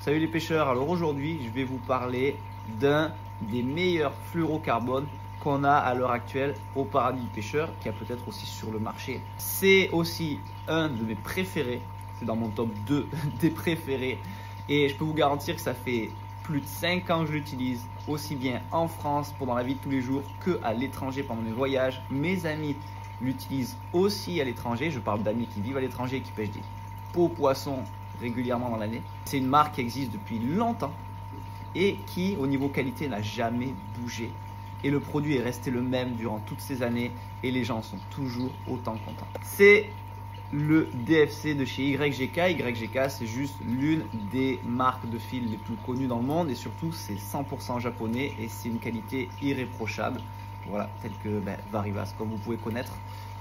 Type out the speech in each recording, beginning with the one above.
Salut les pêcheurs, alors aujourd'hui je vais vous parler d'un des meilleurs fluorocarbones qu'on a à l'heure actuelle au Paradis du Pêcheur, qui a peut-être aussi sur le marché. C'est aussi un de mes préférés, c'est dans mon top 2 des préférés et je peux vous garantir que ça fait plus de 5 ans que je l'utilise, aussi bien en France pour dans la vie de tous les jours qu'à l'étranger pendant mes voyages. Mes amis l'utilisent aussi à l'étranger, je parle d'amis qui vivent à l'étranger et qui pêchent des beaux poissons régulièrement dans l'année. C'est une marque qui existe depuis longtemps et qui au niveau qualité n'a jamais bougé, et le produit est resté le même durant toutes ces années et les gens sont toujours autant contents. C'est le DFC de chez YGK. YGK, c'est juste l'une des marques de fil les plus connues dans le monde et surtout c'est 100% japonais et c'est une qualité irréprochable. Voilà, tel que Varivas, comme vous pouvez connaître.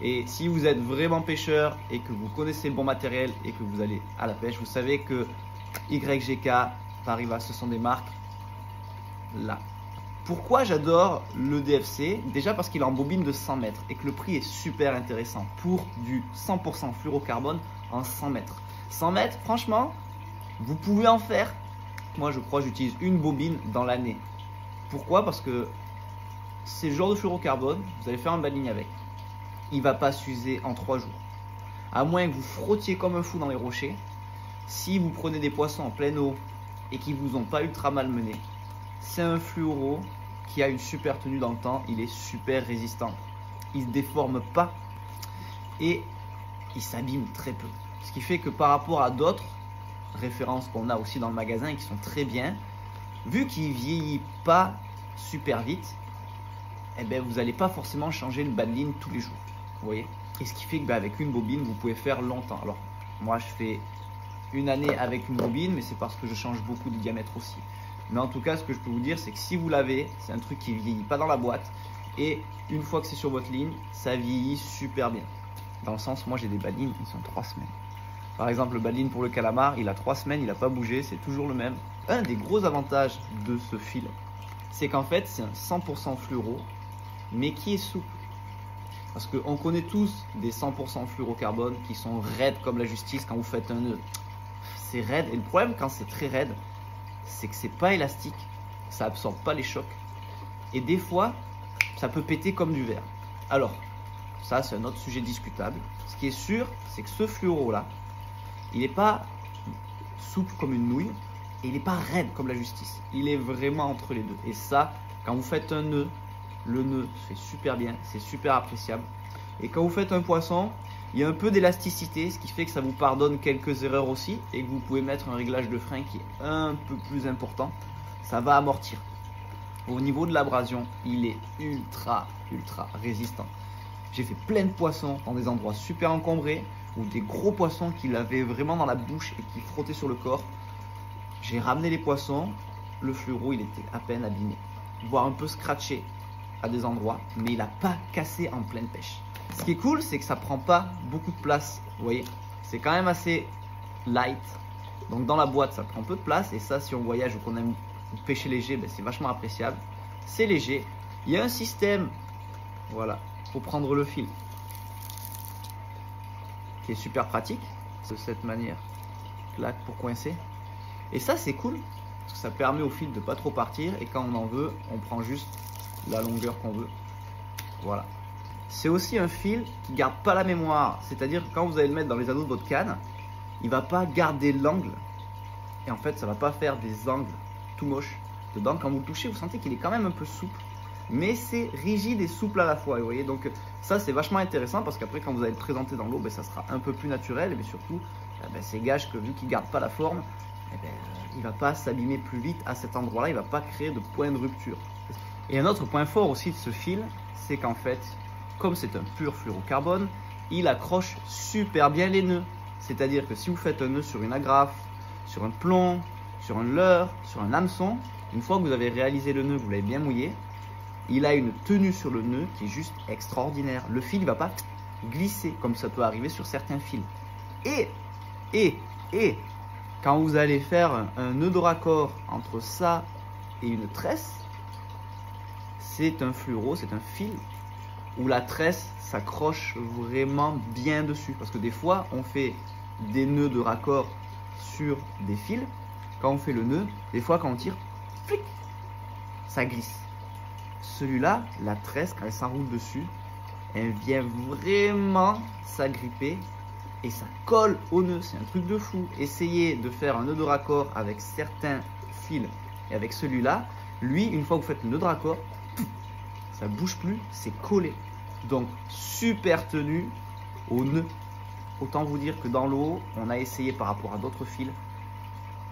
Et si vous êtes vraiment pêcheur et que vous connaissez le bon matériel et que vous allez à la pêche, vous savez que YGK, Varivas, ce sont des marques là. Pourquoi j'adore le DFC? Déjà parce qu'il est en bobine de 100 mètres et que le prix est super intéressant pour du 100% fluorocarbone en 100 mètres. 100 mètres, franchement, vous pouvez en faire. Moi, je crois que j'utilise une bobine dans l'année. Pourquoi? Parce que c'est le genre de fluorocarbone, vous allez faire un bas de ligne avec. Il ne va pas s'user en 3 jours. À moins que vous frottiez comme un fou dans les rochers. Si vous prenez des poissons en pleine eau et qui vous ont pas ultra malmené, c'est un fluoro qui a une super tenue dans le temps. Il est super résistant. Il ne se déforme pas et il s'abîme très peu. Ce qui fait que par rapport à d'autres références qu'on a aussi dans le magasin et qui sont très bien, vu qu'il ne vieillit pas super vite, eh ben, vous n'allez pas forcément changer le bas de ligne tous les jours. Vous voyez? Et ce qui fait qu'avec une bobine, vous pouvez faire longtemps. Alors, moi, je fais une année avec une bobine, mais c'est parce que je change beaucoup de diamètre aussi. Mais en tout cas, ce que je peux vous dire, c'est que si vous l'avez, c'est un truc qui ne vieillit pas dans la boîte. Et une fois que c'est sur votre ligne, ça vieillit super bien. Dans le sens, moi, j'ai des bas de ligne, ils sont 3 semaines. Par exemple, le bas de ligne pour le calamar, il a 3 semaines, il n'a pas bougé, c'est toujours le même. Un des gros avantages de ce fil, c'est qu'en fait, c'est un 100% fluoro, mais qui est souple. Parce qu'on connaît tous des 100% fluorocarbone qui sont raides comme la justice quand vous faites un nœud. C'est raide. Et le problème quand c'est très raide, c'est que c'est pas élastique. Ça absorbe pas les chocs. Et des fois, ça peut péter comme du verre. Alors, ça c'est un autre sujet discutable. Ce qui est sûr, c'est que ce fluoro-là, il n'est pas souple comme une nouille et il n'est pas raide comme la justice. Il est vraiment entre les deux. Et ça, quand vous faites un nœud, le nœud se fait super bien, c'est super appréciable. Et quand vous faites un poisson, il y a un peu d'élasticité, ce qui fait que ça vous pardonne quelques erreurs aussi et que vous pouvez mettre un réglage de frein qui est un peu plus important. Ça va amortir. Au niveau de l'abrasion, il est ultra résistant. J'ai fait plein de poissons dans des endroits super encombrés ou des gros poissons qui l'avaient vraiment dans la bouche et qui frottaient sur le corps. J'ai ramené les poissons, le fluoro il était à peine abîmé, voire un peu scratché à des endroits, mais il n'a pas cassé en pleine pêche. Ce qui est cool, c'est que ça prend pas beaucoup de place. Vous voyez, c'est quand même assez light. Donc dans la boîte, ça prend peu de place. Et ça, si on voyage ou qu'on aime pêcher léger, ben, c'est vachement appréciable. C'est léger. Il y a un système, voilà, pour prendre le fil, qui est super pratique. De cette manière, clac pour coincer. Et ça, c'est cool, parce que ça permet au fil de pas trop partir. Et quand on en veut, on prend juste la longueur qu'on veut. Voilà. C'est aussi un fil qui garde pas la mémoire. C'est-à-dire que quand vous allez le mettre dans les anneaux de votre canne, il va pas garder l'angle. Et en fait, ça va pas faire des angles tout moches. Dedans, quand vous le touchez, vous sentez qu'il est quand même un peu souple. Mais c'est rigide et souple à la fois. Vous voyez, donc ça, c'est vachement intéressant parce qu'après, quand vous allez le présenter dans l'eau, ben, ça sera un peu plus naturel. Mais surtout, c'est gage que vu qu'il garde pas la forme, il va pas s'abîmer plus vite à cet endroit-là. Il va pas créer de point de rupture. Et un autre point fort aussi de ce fil, c'est qu'en fait, comme c'est un pur fluorocarbone, il accroche super bien les nœuds. C'est-à-dire que si vous faites un nœud sur une agrafe, sur un plomb, sur un leurre, sur un hameçon, une fois que vous avez réalisé le nœud, vous l'avez bien mouillé, il a une tenue sur le nœud qui est juste extraordinaire. Le fil ne va pas glisser comme ça peut arriver sur certains fils. Et quand vous allez faire un nœud de raccord entre ça et une tresse, c'est un fluoro, c'est un fil où la tresse s'accroche vraiment bien dessus. Parce que des fois, on fait des nœuds de raccord sur des fils quand on fait le nœud, des fois quand on tire, flic, ça glisse. Celui-là, la tresse, quand elle s'enroule dessus, elle vient vraiment s'agripper et ça colle au nœud. C'est un truc de fou. Essayez de faire un nœud de raccord avec certains fils et avec celui-là. Lui, une fois que vous faites le nœud de raccord, ça bouge plus, c'est collé. Donc, super tenue au nœud. Autant vous dire que dans l'eau, on a essayé par rapport à d'autres fils,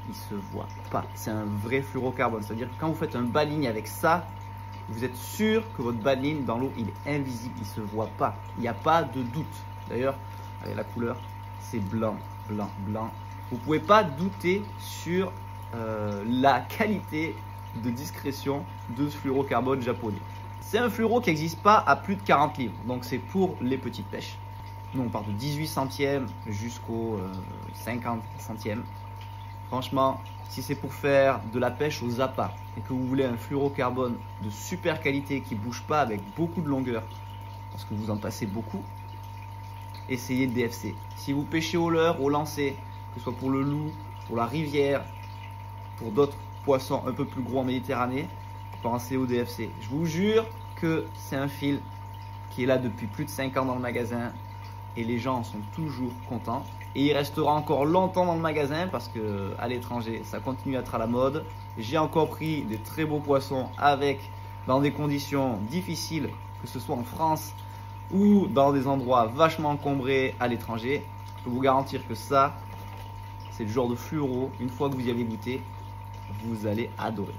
il se voit pas. C'est un vrai fluorocarbone. C'est-à-dire que quand vous faites un bas-ligne avec ça, vous êtes sûr que votre bas-ligne dans l'eau, il est invisible, il se voit pas. Il n'y a pas de doute. D'ailleurs, allez, la couleur, c'est blanc, blanc, blanc. Vous ne pouvez pas douter sur la qualité de discrétion de ce fluorocarbone japonais. C'est un fluoro qui n'existe pas à plus de 40 livres. Donc c'est pour les petites pêches. Nous, on part de 18 centièmes jusqu'au 50 centièmes. Franchement, si c'est pour faire de la pêche aux appâts et que vous voulez un fluorocarbone de super qualité qui ne bouge pas avec beaucoup de longueur, parce que vous en passez beaucoup, essayez DFC. Si vous pêchez au leurre, au lancer, que ce soit pour le loup, pour la rivière, pour d'autres poissons un peu plus gros en Méditerranée, pensez au DFC. Je vous jure que c'est un fil qui est là depuis plus de 5 ans dans le magasin et les gens en sont toujours contents. Et il restera encore longtemps dans le magasin parce que à l'étranger, ça continue à être à la mode. J'ai encore pris des très beaux poissons dans des conditions difficiles, que ce soit en France ou dans des endroits vachement encombrés à l'étranger. Je peux vous garantir que ça, c'est le genre de fluoro, une fois que vous y avez goûté, vous allez adorer.